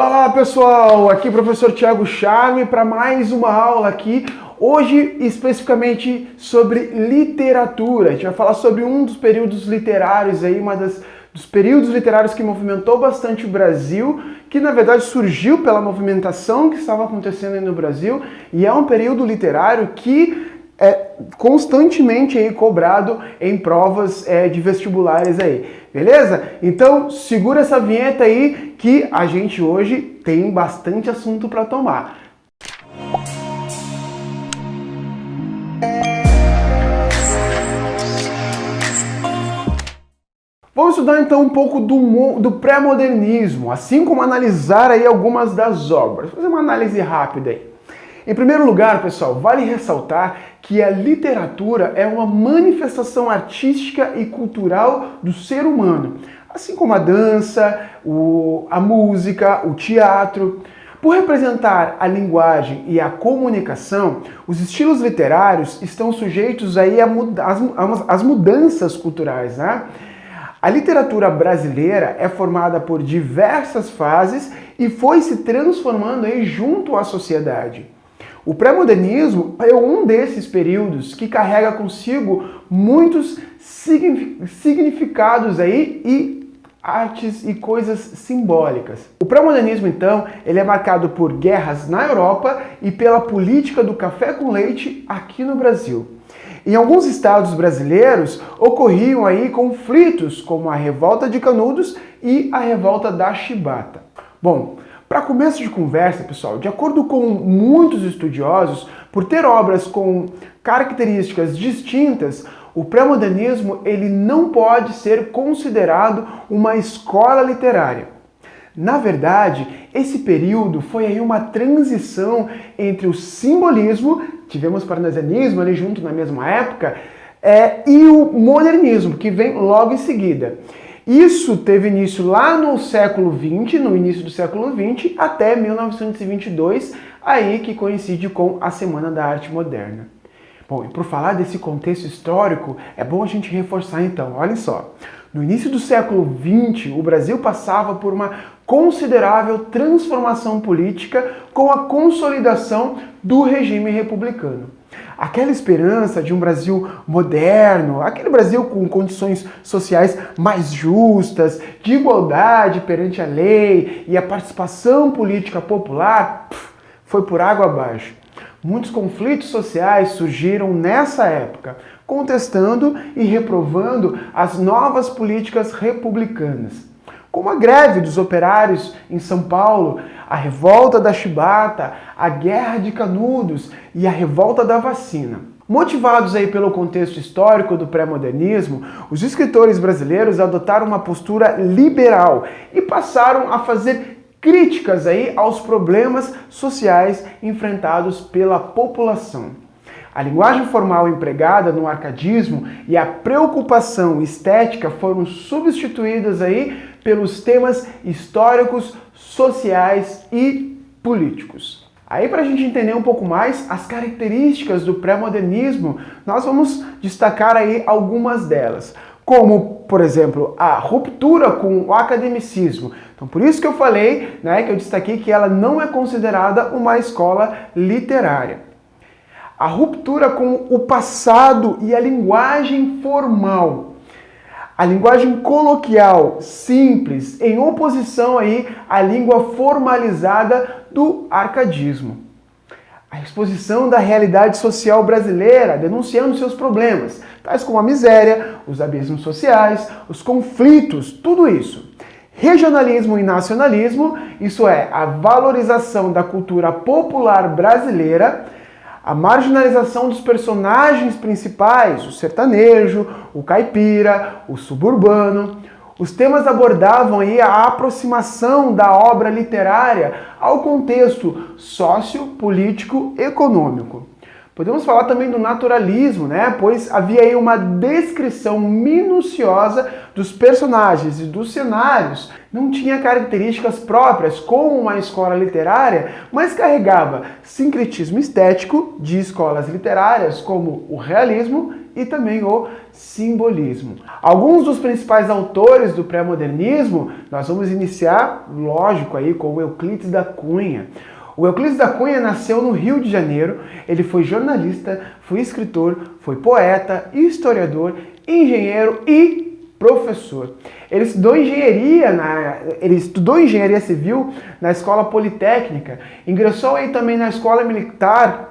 Olá pessoal, aqui é o professor Thiago Charme para mais uma aula aqui, hoje especificamente sobre literatura. A gente vai falar sobre um dos períodos literários aí, dos períodos literários que movimentou bastante o Brasil, que na verdade surgiu pela movimentação que estava acontecendo aí no Brasil, e é um período literário que é constantemente aí cobrado em provas de vestibulares aí, beleza? Então segura essa vinheta aí que a gente hoje tem bastante assunto para tomar. Vamos estudar então um pouco do pré-modernismo, assim como analisar aí algumas das obras. Vou fazer uma análise rápida aí. Em primeiro lugar, pessoal, vale ressaltar que a literatura é uma manifestação artística e cultural do ser humano, assim como a dança, a música, o teatro. Por representar a linguagem e a comunicação, os estilos literários estão sujeitos aí às mudanças culturais, né? A literatura brasileira é formada por diversas fases e foi se transformando aí junto à sociedade. O pré-modernismo é um desses períodos que carrega consigo muitos significados aí e artes e coisas simbólicas. O pré-modernismo, então, ele é marcado por guerras na Europa e pela política do café com leite aqui no Brasil. Em alguns estados brasileiros ocorriam aí conflitos como a Revolta de Canudos e a Revolta da Chibata. Bom, para começo de conversa, pessoal, de acordo com muitos estudiosos, por ter obras com características distintas, o pré-modernismo ele não pode ser considerado uma escola literária. Na verdade, esse período foi aí uma transição entre o simbolismo, tivemos parnasianismo ali junto na mesma época, e o modernismo, que vem logo em seguida. Isso teve início lá no século XX, no início do século XX, até 1922, aí que coincide com a Semana da Arte Moderna. Bom, e por falar desse contexto histórico, é bom a gente reforçar então, olha só. No início do século XX, o Brasil passava por uma considerável transformação política com a consolidação do regime republicano. Aquela esperança de um Brasil moderno, aquele Brasil com condições sociais mais justas, de igualdade perante a lei e a participação política popular, foi por água abaixo. Muitos conflitos sociais surgiram nessa época, contestando e reprovando as novas políticas republicanas, como a greve dos operários em São Paulo, a revolta da Chibata, a guerra de Canudos e a revolta da vacina. Motivados aí pelo contexto histórico do pré-modernismo, os escritores brasileiros adotaram uma postura liberal e passaram a fazer críticas aí aos problemas sociais enfrentados pela população. A linguagem formal empregada no arcadismo e a preocupação estética foram substituídas aí pelos temas históricos, sociais e políticos. Aí, para a gente entender um pouco mais as características do pré-modernismo, nós vamos destacar aí algumas delas, como, por exemplo, a ruptura com o academicismo. Então, por isso que eu falei, né, que eu destaquei que ela não é considerada uma escola literária. A ruptura com o passado e a linguagem formal. A linguagem coloquial, simples, em oposição aí à língua formalizada do arcadismo. A exposição da realidade social brasileira, denunciando seus problemas, tais como a miséria, os abismos sociais, os conflitos, tudo isso. Regionalismo e nacionalismo, isso é, a valorização da cultura popular brasileira, a marginalização dos personagens principais, o sertanejo, o caipira, o suburbano. Os temas abordavam aí a aproximação da obra literária ao contexto sociopolítico econômico. Podemos falar também do naturalismo, né? Pois havia aí uma descrição minuciosa dos personagens e dos cenários. Não tinha características próprias como uma escola literária, mas carregava sincretismo estético de escolas literárias como o realismo e também o simbolismo. Alguns dos principais autores do pré-modernismo, nós vamos iniciar, lógico, aí com o Euclides da Cunha. O Euclides da Cunha nasceu no Rio de Janeiro, ele foi jornalista, foi escritor, foi poeta, historiador, engenheiro e professor. Ele estudou engenharia civil na Escola Politécnica, ingressou aí também na Escola Militar,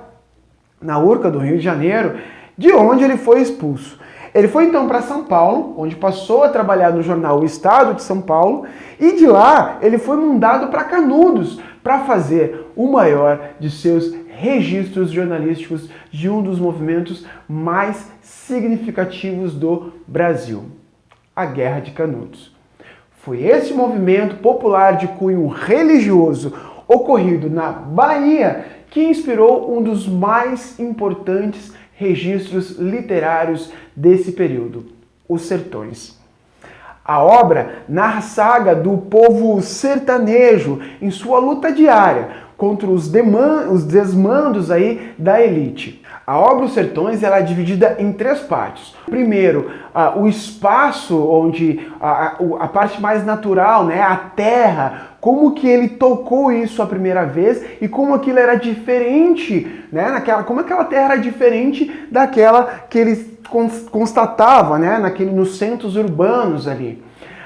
na URCA do Rio de Janeiro, de onde ele foi expulso. Ele foi então para São Paulo, onde passou a trabalhar no jornal O Estado de São Paulo, e de lá ele foi mandado para Canudos para fazer o maior de seus registros jornalísticos de um dos movimentos mais significativos do Brasil, a Guerra de Canudos. Foi esse movimento popular de cunho religioso ocorrido na Bahia que inspirou um dos mais importantes registros literários desse período, Os Sertões. A obra narra a saga do povo sertanejo em sua luta diária contra os desmandos aí da elite. A obra Os Sertões ela é dividida em 3 partes. Primeiro, o espaço onde a parte mais natural, né, a terra, como que ele tocou isso a primeira vez e como aquilo era diferente, né, como aquela terra era diferente daquela que ele constatava, né, nos centros urbanos ali.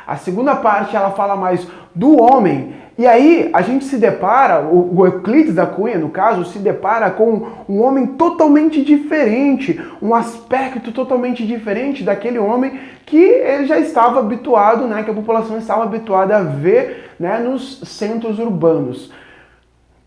A segunda parte ela fala mais do homem. E aí a gente se depara, o Euclides da Cunha, no caso, se depara com um homem totalmente diferente, um aspecto totalmente diferente daquele homem que ele já estava habituado, né, que a população estava habituada a ver, né, nos centros urbanos.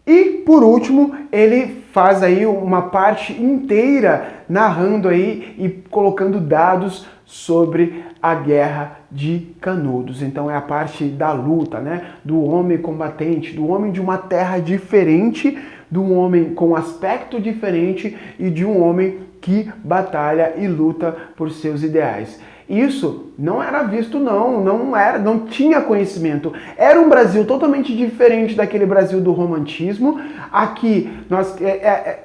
E, por último, ele faz aí uma parte inteira narrando aí e colocando dados sobre a Guerra de Canudos. Então é a parte da luta, né? Do homem combatente, do homem de uma terra diferente, de um homem com aspecto diferente e de um homem que batalha e luta por seus ideais. Isso não era visto, não tinha conhecimento. Era um Brasil totalmente diferente daquele Brasil do romantismo. Aqui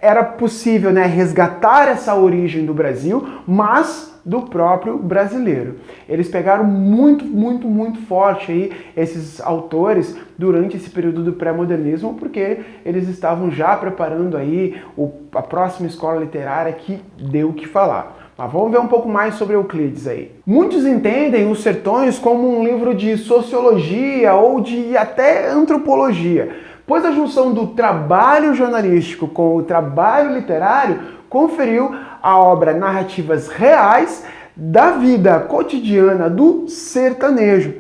era possível, né, resgatar essa origem do Brasil, mas do próprio brasileiro. Eles pegaram muito forte aí esses autores durante esse período do pré-modernismo, porque eles estavam já preparando aí a próxima escola literária que deu o que falar. Mas vamos ver um pouco mais sobre Euclides aí. Muitos entendem Os Sertões como um livro de sociologia ou de até antropologia, pois a junção do trabalho jornalístico com o trabalho literário conferiu à obra narrativas reais da vida cotidiana do sertanejo.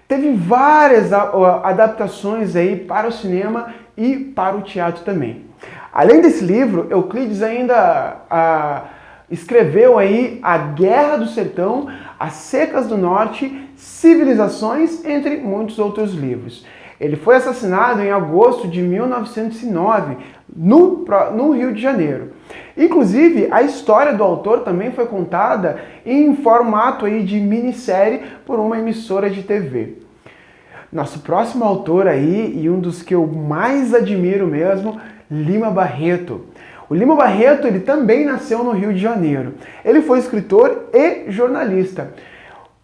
Teve várias adaptações aí para o cinema e para o teatro também. Além desse livro, Euclides ainda escreveu aí A Guerra do Sertão, As Secas do Norte, Civilizações, entre muitos outros livros. Ele foi assassinado em agosto de 1909, no Rio de Janeiro. Inclusive, a história do autor também foi contada em formato aí de minissérie por uma emissora de TV. Nosso próximo autor aí, e um dos que eu mais admiro mesmo, Lima Barreto. O Lima Barreto, ele também nasceu no Rio de Janeiro. Ele foi escritor e jornalista.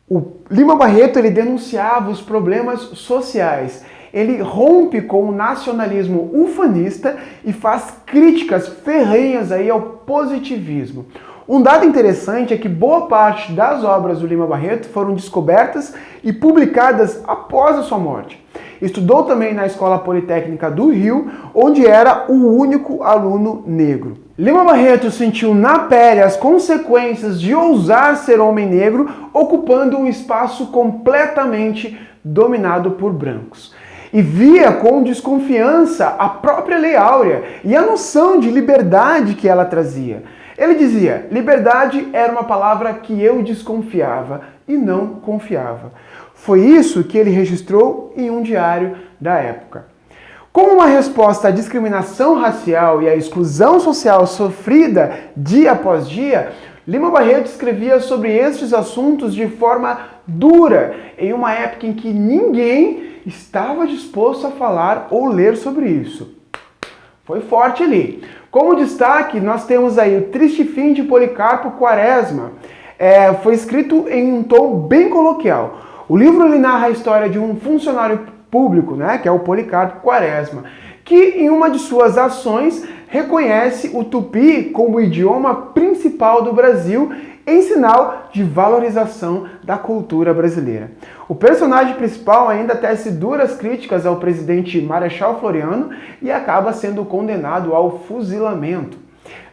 O Lima Barreto, ele denunciava os problemas sociais. Ele rompe com o nacionalismo ufanista e faz críticas ferrenhas aí ao positivismo. Um dado interessante é que boa parte das obras do Lima Barreto foram descobertas e publicadas após a sua morte. Estudou também na Escola Politécnica do Rio, onde era o único aluno negro. Lima Barreto sentiu na pele as consequências de ousar ser homem negro, ocupando um espaço completamente dominado por brancos. E via com desconfiança a própria Lei Áurea e a noção de liberdade que ela trazia. Ele dizia: liberdade era uma palavra que eu desconfiava e não confiava. Foi isso que ele registrou em um diário da época. Como uma resposta à discriminação racial e à exclusão social sofrida dia após dia, Lima Barreto escrevia sobre estes assuntos de forma dura, em uma época em que ninguém estava disposto a falar ou ler sobre isso. Foi forte ali. Como destaque, nós temos aí o Triste Fim de Policarpo Quaresma. Foi escrito em um tom bem coloquial. O livro ele narra a história de um funcionário público, né, que é o Policarpo Quaresma, que em uma de suas ações reconhece o tupi como o idioma principal do Brasil em sinal de valorização da cultura brasileira. O personagem principal ainda tece duras críticas ao presidente Marechal Floriano e acaba sendo condenado ao fuzilamento.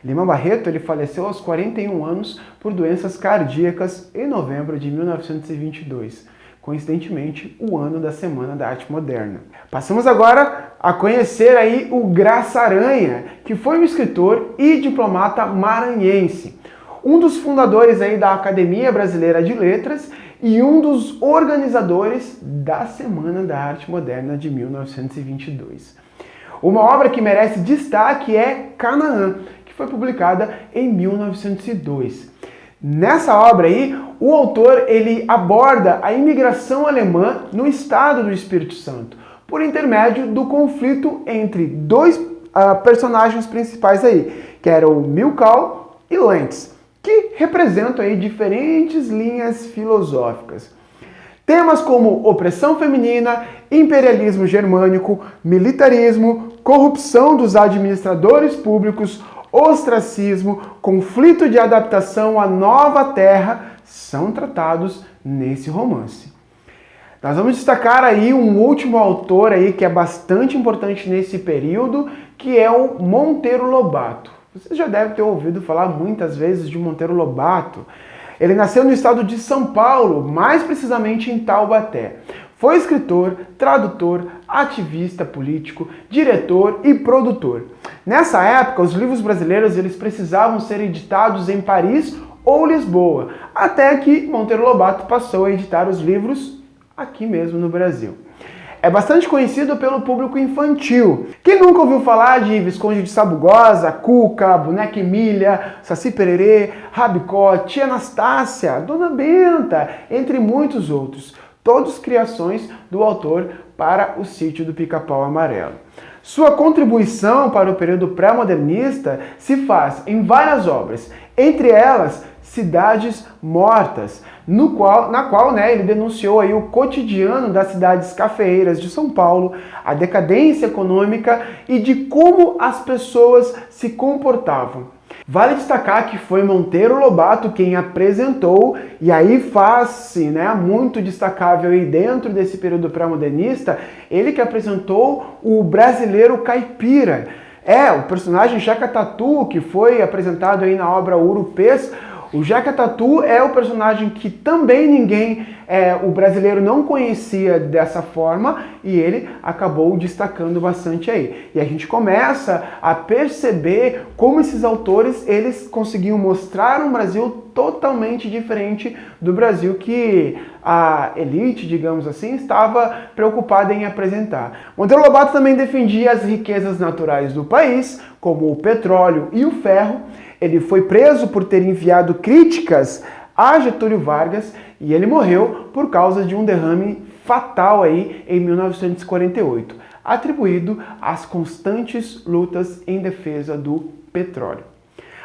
Lima Barreto ele faleceu aos 41 anos por doenças cardíacas em novembro de 1922. Coincidentemente, o ano da Semana da Arte Moderna. Passamos agora a conhecer aí o Graça Aranha, que foi um escritor e diplomata maranhense, um dos fundadores aí da Academia Brasileira de Letras e um dos organizadores da Semana da Arte Moderna de 1922. Uma obra que merece destaque é Canaã, que foi publicada em 1902. Nessa obra aí, o autor ele aborda a imigração alemã no estado do Espírito Santo, por intermédio do conflito entre dois personagens principais aí, que eram Milkau e Lentz, que representam aí diferentes linhas filosóficas. Temas como opressão feminina, imperialismo germânico, militarismo, corrupção dos administradores públicos, ostracismo, conflito de adaptação à nova terra são tratados nesse romance. Nós vamos destacar aí um último autor aí que é bastante importante nesse período, que é o Monteiro Lobato. Você já deve ter ouvido falar muitas vezes de Monteiro Lobato. Ele nasceu no estado de São Paulo, mais precisamente em Taubaté. Foi escritor, tradutor, ativista político, diretor e produtor. Nessa época, os livros brasileiros eles precisavam ser editados em Paris ou Lisboa, até que Monteiro Lobato passou a editar os livros aqui mesmo no Brasil. É bastante conhecido pelo público infantil. Quem nunca ouviu falar de Visconde de Sabugosa, Cuca, Boneca Emília, Saci Pererê, Rabicó, Tia Anastácia, Dona Benta, entre muitos outros. Todos criações do autor para o Sítio do Pica-Pau Amarelo. Sua contribuição para o período pré-modernista se faz em várias obras, entre elas Cidades Mortas, na qual ele denunciou aí o cotidiano das cidades cafeeiras de São Paulo, a decadência econômica e de como as pessoas se comportavam. Vale destacar que foi Monteiro Lobato quem apresentou, e aí faz-se muito destacável aí dentro desse período pré-modernista, ele que apresentou o brasileiro caipira. O personagem Jeca Tatu, que foi apresentado aí na obra Urupês. O Jeca Tatu é o personagem que também o brasileiro não conhecia dessa forma e ele acabou destacando bastante aí. E a gente começa a perceber como esses autores eles conseguiam mostrar um Brasil totalmente diferente do Brasil que a elite, digamos assim, estava preocupada em apresentar. Monteiro Lobato também defendia as riquezas naturais do país, como o petróleo e o ferro. Ele foi preso por ter enviado críticas a Getúlio Vargas e ele morreu por causa de um derrame fatal aí em 1948, atribuído às constantes lutas em defesa do petróleo.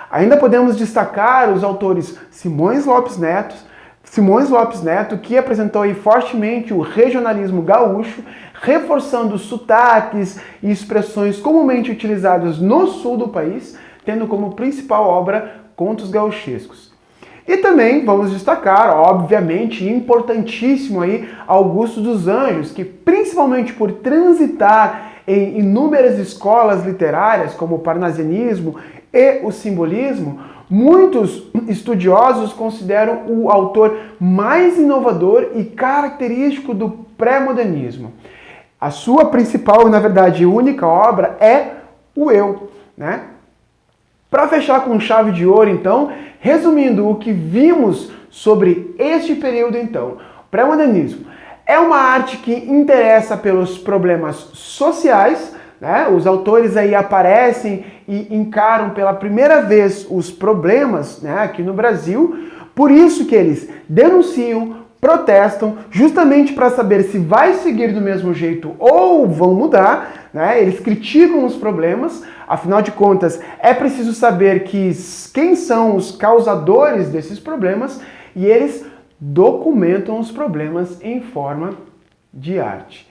Ainda podemos destacar os autores Simões Lopes Neto, que apresentou aí fortemente o regionalismo gaúcho, reforçando sotaques e expressões comumente utilizadas no sul do país, tendo como principal obra Contos Gauchescos. E também vamos destacar, obviamente, importantíssimo aí, Augusto dos Anjos, que principalmente por transitar em inúmeras escolas literárias, como o parnasianismo e o simbolismo, muitos estudiosos consideram o autor mais inovador e característico do pré-modernismo. A sua principal, na verdade, única obra é o Eu, Para fechar com chave de ouro, então, resumindo o que vimos sobre este período, então, pré-modernismo é uma arte que interessa pelos problemas sociais, Os autores aí aparecem e encaram pela primeira vez os problemas aqui no Brasil, por isso que eles denunciam, protestam justamente para saber se vai seguir do mesmo jeito ou vão mudar, né? Eles criticam os problemas, afinal de contas, é preciso saber quem são os causadores desses problemas e eles documentam os problemas em forma de arte.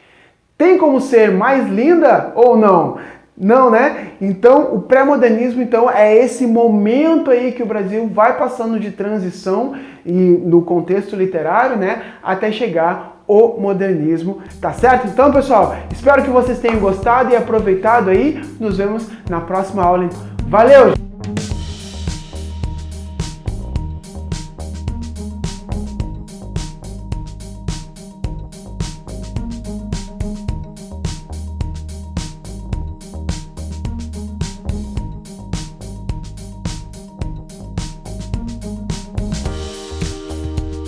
Tem como ser mais linda ou não? Não, né? Então, o pré-modernismo então é esse momento aí que o Brasil vai passando de transição e no contexto literário, né, até chegar o modernismo, tá certo? Então, pessoal, espero que vocês tenham gostado e aproveitado aí. Nos vemos na próxima aula. Valeu!